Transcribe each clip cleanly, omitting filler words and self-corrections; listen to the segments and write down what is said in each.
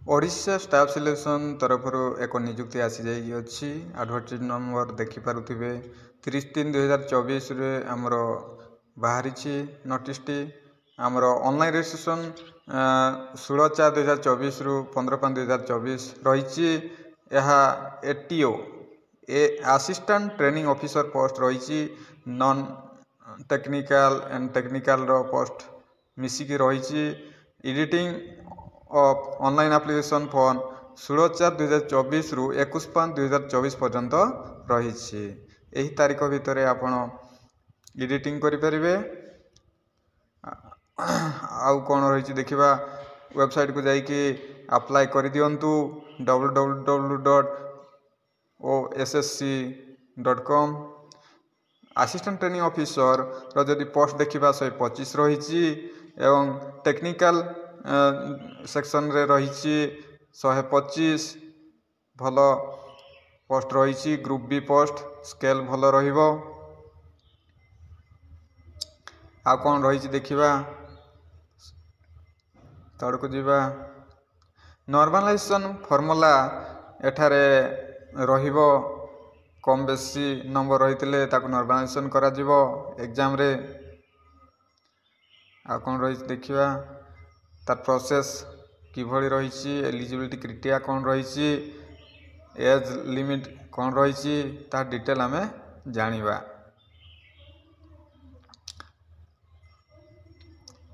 Odisha staff selection तरफ एक नियुक्ति आसी जाइए आडभर्टाइज नंबर देखिपे 30/3/2024 आमर बाहरी नोटिस आमर ऑनलाइन रजिस्ट्रेशन 16/4/2024 रु 15/5/2024 रही ATO assistant training officer post रही non technical and technical post मिसिकी रही editing of online application form 16/4/2024 रु 21/5/2024 पर्यंत रही यही तारीख भितर आपण एडिटिंग करें आउ कौन रही देखा वेबसाइट को जाइए अप्लाई कर दिंतु www.ossc.com असिस्टेंट ट्रेनिंग ऑफिसर जदि पोस्ट देखा 125 रही एवं टेक्निकल सेक्शन रे रही 125 भल पोस्ट रही ग्रुप बी पोस्ट स्केल भल रहिबो आ कौन रही देखा तड़ को जीवा नॉर्मलाइजेशन फॉर्मूला एठारे रहिबो कम बेसी नंबर रही नॉर्मलाइजेशन करा जीवो एग्जाम रे आ कौन रही देखा तार प्रोसेस किभली रही एलिजिबिलिटी क्राइटेरिया कौन रही एज लिमिट कौन रही तार डिटेल आमे जानिबा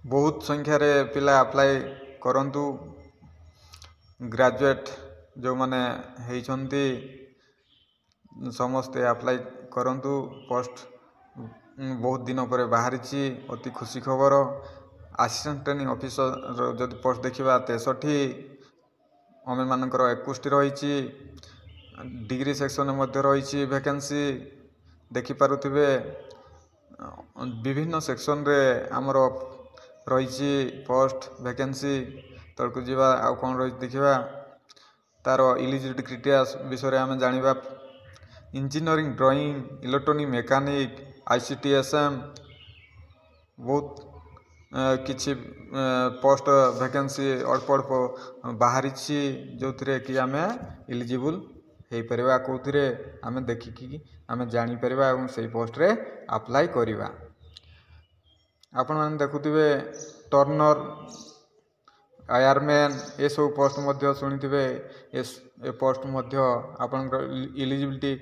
बहुत संख्यार पिला अप्लाई करंतु ग्रेजुएट जो माने होइछंती समस्ते अप्लाई करंतु पोस्ट बहुत दिन पर बाहरी अति खुशी खबर असिस्टेंट ट्रेनिंग ऑफिसर जब पोस्ट देखा 63 अमे मानकर 21 रही डिग्री सेक्शन रही वैकेंसी देखिपे विभिन्न सेक्शन रे आमर रही पोस्ट वैकेंसी तड़क जीवा आउ कौन रही देखा तार एलिजिबिलिटी क्राइटेरिया विषय आम जानिबा engineering drawing electronic mechanic ICTSM बहुत किछि पोस्ट वैकेंसी अल्प अल्प बाहरी जो थे कि आम एलिजिबल हो पार कौन आम देखिकी आम जापर से पोस्ट रे अप्लाई करवा आपण मैंने देखुवे टर्नर आयरमैन ये सब पोस्ट शुणिथे ए पोस्ट आपण एलिजिबिलिटी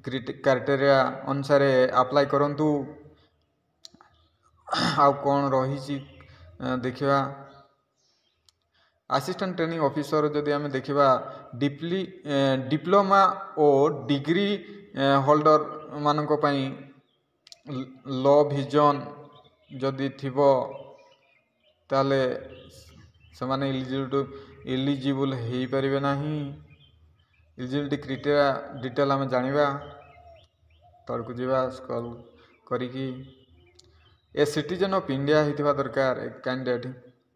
क्राइटेरिया अनुसार अप्लाई करंतु आउ कौन रही देखा असिस्टेंट ट्रेनिंग ऑफिसर जदि आम देखा डिप्लोमा और डिग्री होल्डर मानक पई लो विजन जदि थिबो ताले समान एलिजिबल हो पारे ना एलिजिबिलिटी क्राइटेरिया डिटेल आम जानिबा तड़ को जीवा स्क्रॉल करिकी ए सिटीजन ऑफ इंडिया होइथिबा दरकार कैंडिडेट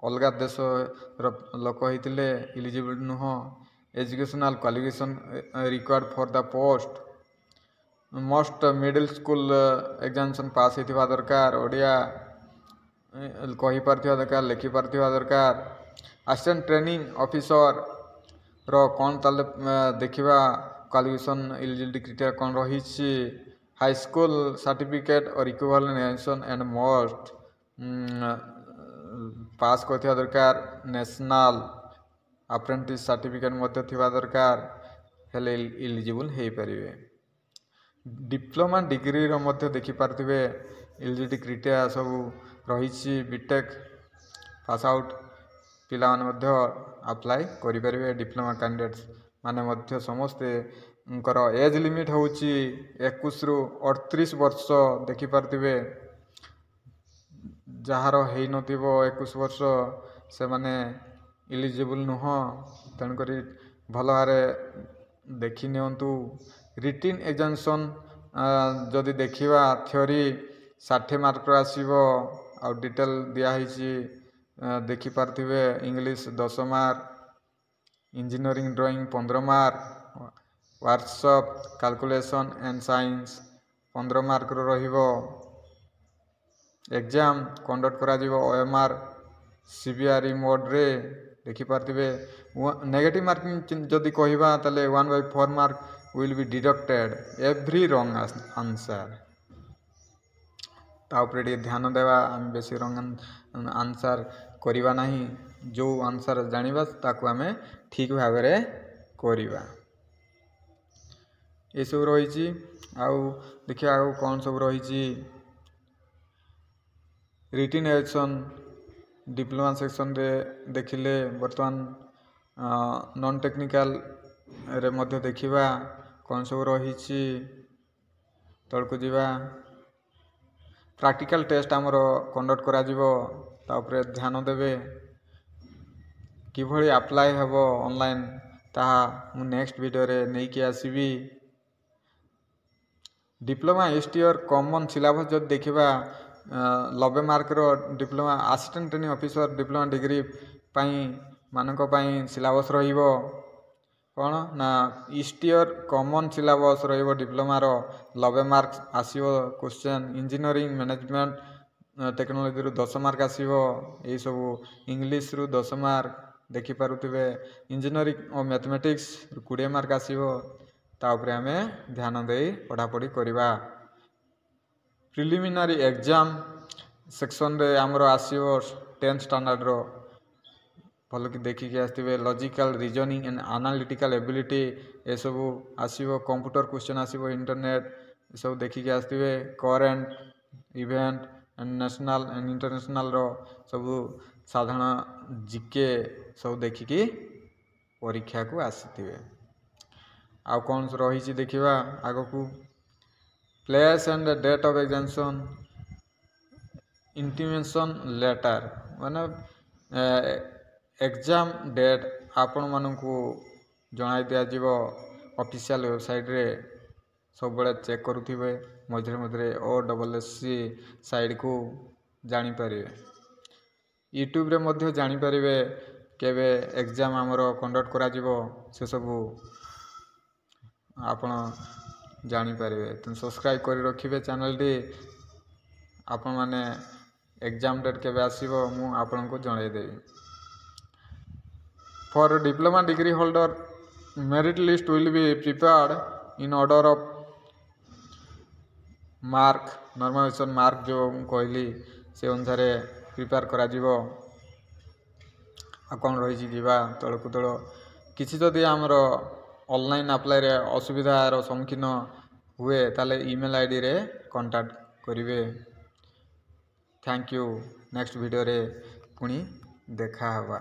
अलग देश लोक होइतिले एलिजिबल नुह educational qualification required for the post most middle school examination pass होइथिबा दरकार ओडिया कही पारथिबा दरकार लिखि पारथिबा दरकार असिस्टेंट ट्रेनिंग ऑफिसर रो कौन ताले देखिबा क्वालिफिकेशन एलिजिबिलिटी क्राइटेरिया कौन रही हाई स्कूल सर्टिफिकेट और इक्विवेलेंट एजुकेशन एंड मोस्ट पास करथिबा दरकार नेशनल अप्रेंटिस सर्टिफिकेट मध्य थिबा दरकार हेले एलिजिबल हो पारिबे डिप्लोमा डिग्री रो मध्य देखि पारथिबे एलिजिबिलिटी क्राइटेरिया सब रही बीटेक पास आउट पिला माने मध्य अप्लाई करि पारिबे डिप्लोमा कैंडिडेट्स माने मध्य समस्ते एज लिमिट होउची 21 रु 38 वर्ष देखि पारथिबे जहार हेई नथिबो 21 वर्ष से माने एलिजिबल नुह तेणुकरी भल भारे देखि नियंतु रिटिन एग्जामिनेशन जदि देखिबा थ्योरी 60 मार्क आसीबो आ डिटेल दिया हिची देखि पारथिबे English 10 mark engineering drawing 15 mark workshop calculation and science 15 mark रहिबो एग्जाम कंडक्ट करा जीवो OMR CBRE मोड रे ଦେଖିପାରୁଥିବେ ନେଗେଟିଭ ମାର୍କିଂ ଯଦି କହିବା ତାହେଲେ 1/4 mark will be deducted every wrong answer। ତା ଉପରେ ଟିକେ ଧ୍ୟାନ ଦେବା, ଆମେ ବେଶୀ ରଙ୍ଗ ଆନ୍ସର କରିବା ନାହିଁ, ଯେଉଁ ଆନ୍ସର ଜାଣିବା ତାକୁ ଆମେ ଠିକ୍ ଭାବରେ କରିବା। ଏସବୁ ରହିଛି। ଆଉ ଦେଖିବା ଆଉ କ'ଣ ସବୁ ରହିଛି। ରିଟିନ୍ ଏକ୍ସନ୍ ଡିପ୍ଲୋମା ସେକ୍ସନରେ ଦେଖିଲେ ବର୍ତ୍ତମାନ ନନ୍ ଟେକ୍ନିକାଲରେ ମଧ୍ୟ ଦେଖିବା କ'ଣ ସବୁ ରହିଛି। ତଳକୁ ଯିବା। ପ୍ରାକ୍ଟିକାଲ ଟେଷ୍ଟ ଆମର କଣ୍ଡକ୍ଟ କରାଯିବ, ତା ଉପରେ ଧ୍ୟାନ ଦେବେ। କିଭଳି ଆପ୍ଲାଏ ହେବ ଅନଲାଇନ୍ ତାହା ମୁଁ ନେକ୍ସଟ ଭିଡ଼ିଓରେ ନେଇକି ଆସିବି। ଡିପ୍ଲୋମା ଇଷ୍ଟ ଇୟର କମନ୍ ସିଲାବସ୍ ଯଦି ଦେଖିବା 90 ମାର୍କର diploma assistant training officer diploma degree ପାଇଁ ମାନଙ୍କ ପାଇଁ ସିଲାବସ୍ ରହିବ କ'ଣ ନା ଇଷ୍ଟ ଇୟର କମନ୍ ସିଲାବସ୍ ରହିବ। ଡିପ୍ଲୋମାର 90 ମାର୍କ ଆସିବ କ୍ୱେଶ୍ଚନ୍। ଇଞ୍ଜିନିୟରିଂ ମ୍ୟାନେଜମେଣ୍ଟ ଟେକ୍ନୋଲୋଜିରୁ 10 ମାର୍କ ଆସିବ। ଏହିସବୁ ଇଂଲିଶରୁ 10 ମାର୍କ ଦେଖିପାରୁଥିବେ। ଇଞ୍ଜିନିୟରିଂ ଓ ମ୍ୟାଥମେଟିକ୍ସରୁ 20 ମାର୍କ ଆସିବ। ତା ଉପରେ ଆମେ ଧ୍ୟାନ ଦେଇ ପଢ଼ାପଢ଼ି କରିବା। ପ୍ରିଲିମିନାରୀ ଏକ୍ଜାମ ସେକ୍ସନରେ ଆମର ଆସିବ 10th ଷ୍ଟାଣ୍ଡାର୍ଡ଼ର, ଭଲକି ଦେଖିକି ଆସିଥିବେ। Logical reasoning and analytical ability ଏସବୁ ଆସିବ। କମ୍ପ୍ୟୁଟର କ୍ୱେଶ୍ଚନ୍ ଆସିବ, ଇଣ୍ଟରନେଟ୍ ଏସବୁ ଦେଖିକି ଆସିଥିବେ। Current event and national and ଇଣ୍ଟରନ୍ୟାସନାଲର ସବୁ ସାଧାରଣ ଜିକେ ସବୁ ଦେଖିକି ପରୀକ୍ଷାକୁ ଆସିଥିବେ। ଆଉ କ'ଣ ରହିଛି ଦେଖିବା ଆଗକୁ। Place and date of examination intimation letter, ମାନେ ଏକ୍ଜାମ ଡେଟ୍ ଆପଣମାନଙ୍କୁ ଜଣାଇ ଦିଆଯିବ ଅଫିସିଆଲ ୱେବସାଇଟ୍ରେ। ସବୁବେଳେ ଚେକ୍ କରୁଥିବେ, ମଝିରେ ମଝିରେ OSSC ସାଇଟ୍କୁ ଜାଣିପାରିବେ। ୟୁଟ୍ୟୁବରେ ମଧ୍ୟ ଜାଣିପାରିବେ କେବେ ଏକ୍ଜାମ ଆମର କଣ୍ଡକ୍ଟ କରାଯିବ, ସେସବୁ ଆପଣ ଜାଣିପାରିବେ। ତେଣୁ ସବସ୍କ୍ରାଇବ୍ କରି ରଖିବେ ଚ୍ୟାନେଲଟି। ଆପଣମାନେ ଏକ୍ଜାମ ଡେଟ୍ କେବେ ଆସିବ ମୁଁ ଆପଣଙ୍କୁ ଜଣାଇଦେବି। For diploma degree holder merit list will be prepared in order of mark normalisation mark ଯେଉଁ ମୁଁ କହିଲି ସେ ଅନୁସାରେ ପ୍ରିପେୟାର କରାଯିବ। ଆଉ କ'ଣ ରହିଛି ଯିବା ତଳକୁ ତଳ। କିଛି ଯଦି ଆମର ଅନଲାଇନ୍ ଆପ୍ଲାଏରେ ଅସୁବିଧାର ସମ୍ମୁଖୀନ ହୁଏ ତାହେଲେ ଇମେଲ୍ ଆଇଡ଼ିରେ କଣ୍ଟାକ୍ଟ କରିବେ। Thank you. ନେକ୍ସଟ ଭିଡ଼ିଓରେ ପୁଣି ଦେଖା ହେବା।